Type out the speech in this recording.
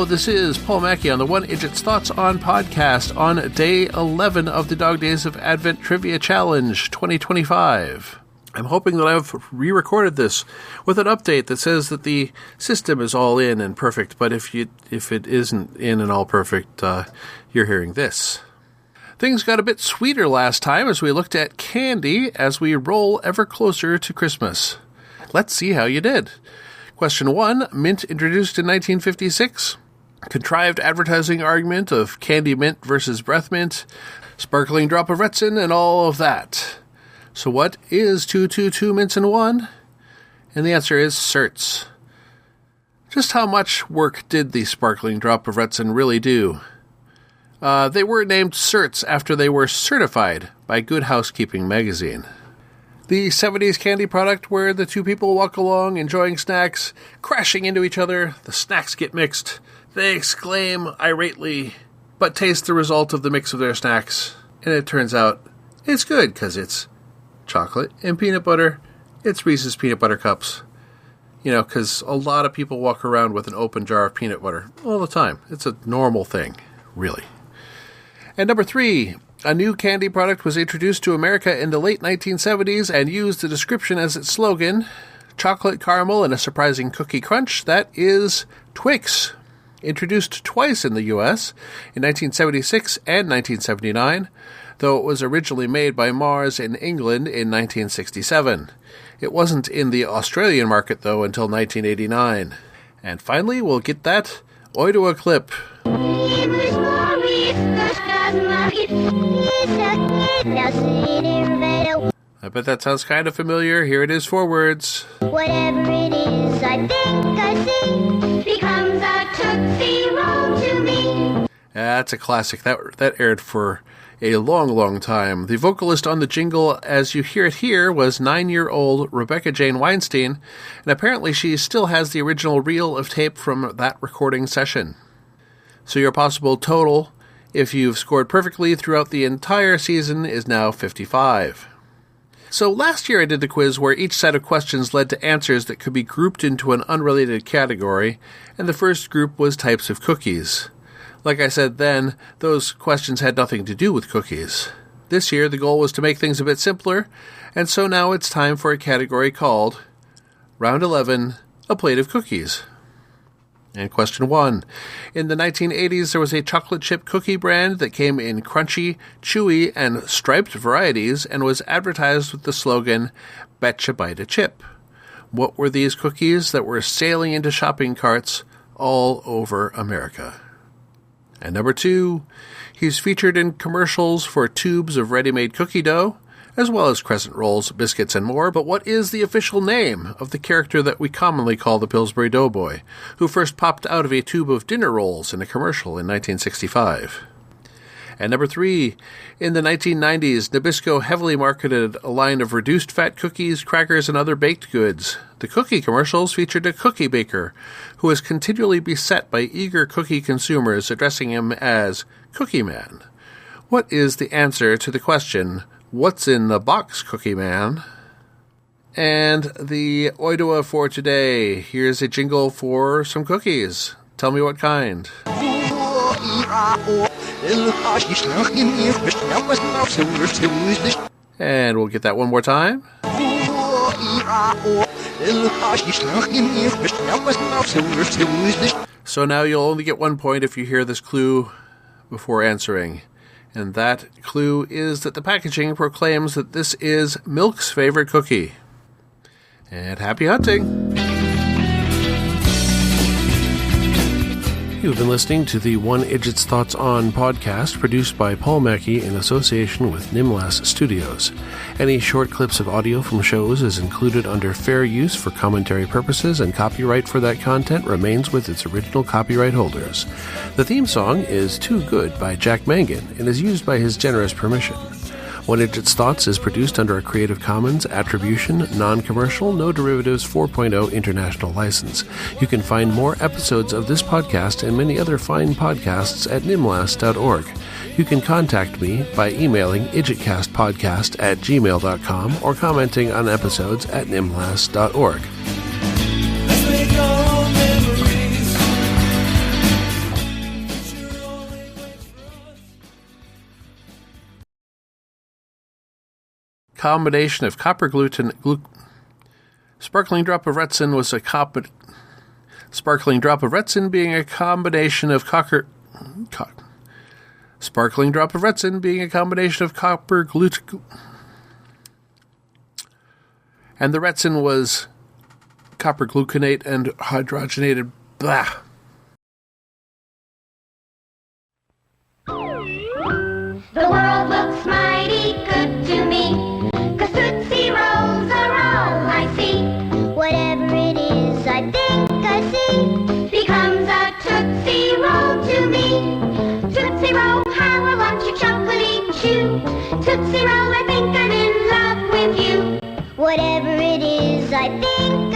Hello, this is Paul Mackey on the One Idjit's Thoughts on podcast on day 11 of the Dog Days of Advent Trivia Challenge 2025. I'm hoping that I've re-recorded this with an update that says that the system is all in and perfect, but if it isn't in and all perfect, you're hearing this. Things got a bit sweeter last time as we looked at candy as we roll ever closer to Christmas. Let's see how you did. Question 1, mint introduced in 1956. Contrived advertising argument of candy mint versus breath mint, sparkling drop of Retsin, and all of that. So what is 2 mints in one? And the answer is certs. Just how much work did the sparkling drop of Retsin really do? They were named certs after they were certified by Good Housekeeping magazine. The 70s candy product where the two people walk along enjoying snacks, crashing into each other, the snacks get mixed, they exclaim irately, but taste the result of the mix of their snacks, and it turns out it's good because it's chocolate and peanut butter. It's Reese's Peanut Butter Cups. You know, because a lot of people walk around with an open jar of peanut butter all the time. It's a normal thing, really. And number 3, a new candy product was introduced to America in the late 1970s and used the description as its slogan, chocolate caramel and a surprising cookie crunch. That is Twix. Introduced twice in the U.S., in 1976 and 1979, though it was originally made by Mars in England in 1967. It wasn't in the Australian market, though, until 1989. And finally, we'll get that Idjit clip. I bet that sounds kind of familiar. Here it is for words. Whatever it is, I think I see, becomes a Tootsie Roll to me. That's a classic. That aired for a long, long time. The vocalist on the jingle, as you hear it here, was 9-year-old Rebecca Jane Weinstein, and apparently she still has the original reel of tape from that recording session. So your possible total, if you've scored perfectly throughout the entire season, is now 55. So last year I did the quiz where each set of questions led to answers that could be grouped into an unrelated category, and the first group was types of cookies. Like I said then, those questions had nothing to do with cookies. This year the goal was to make things a bit simpler, and so now it's time for a category called Round 11, a plate of cookies. And question 1. In the 1980s, there was a chocolate chip cookie brand that came in crunchy, chewy, and striped varieties and was advertised with the slogan, "Betcha Bite a Chip." What were these cookies that were sailing into shopping carts all over America? And number 2, he's featured in commercials for tubes of ready-made cookie dough, as well as crescent rolls, biscuits, and more. But what is the official name of the character that we commonly call the Pillsbury Doughboy, who first popped out of a tube of dinner rolls in a commercial in 1965? And number 3, in the 1990s, Nabisco heavily marketed a line of reduced-fat cookies, crackers, and other baked goods. The cookie commercials featured a cookie baker who was continually beset by eager cookie consumers addressing him as Cookie Man. What is the answer to the question, what's in the box, Cookie Man? And the Idjit for today. Here's a jingle for some cookies. Tell me what kind. And we'll get that one more time. So now you'll only get 1 point if you hear this clue before answering. And that clue is that the packaging proclaims that this is Milk's favorite cookie. And happy hunting! You've been listening to the One Idjit's Thoughts On podcast, produced by Paul Mackey in association with Nimlas Studios. Any short clips of audio from shows is included under fair use for commentary purposes, and copyright for that content remains with its original copyright holders. The theme song is Too Good by Jack Mangan and is used by his generous permission. One Idjit's Thoughts is produced under a Creative Commons Attribution, Non-Commercial, No Derivatives 4.0 International License. You can find more episodes of this podcast and many other fine podcasts at nimlas.org. You can contact me by emailing idjitcastpodcast@gmail.com or commenting on episodes at nimlas.org. combination of copper gluten. Sparkling drop of Retsin was a Sparkling drop of Retsin being a combination of Sparkling drop of Retsin being a combination of copper gluten. And the Retsin was copper gluconate and hydrogenated. Blah. The world looks mighty good to me, 'cause Tootsie Rolls are all I see. Whatever it is I think I see becomes a Tootsie Roll to me. Tootsie Roll, how I want your chocolate chew. Tootsie Roll, I think I'm in love with you. Whatever it is I think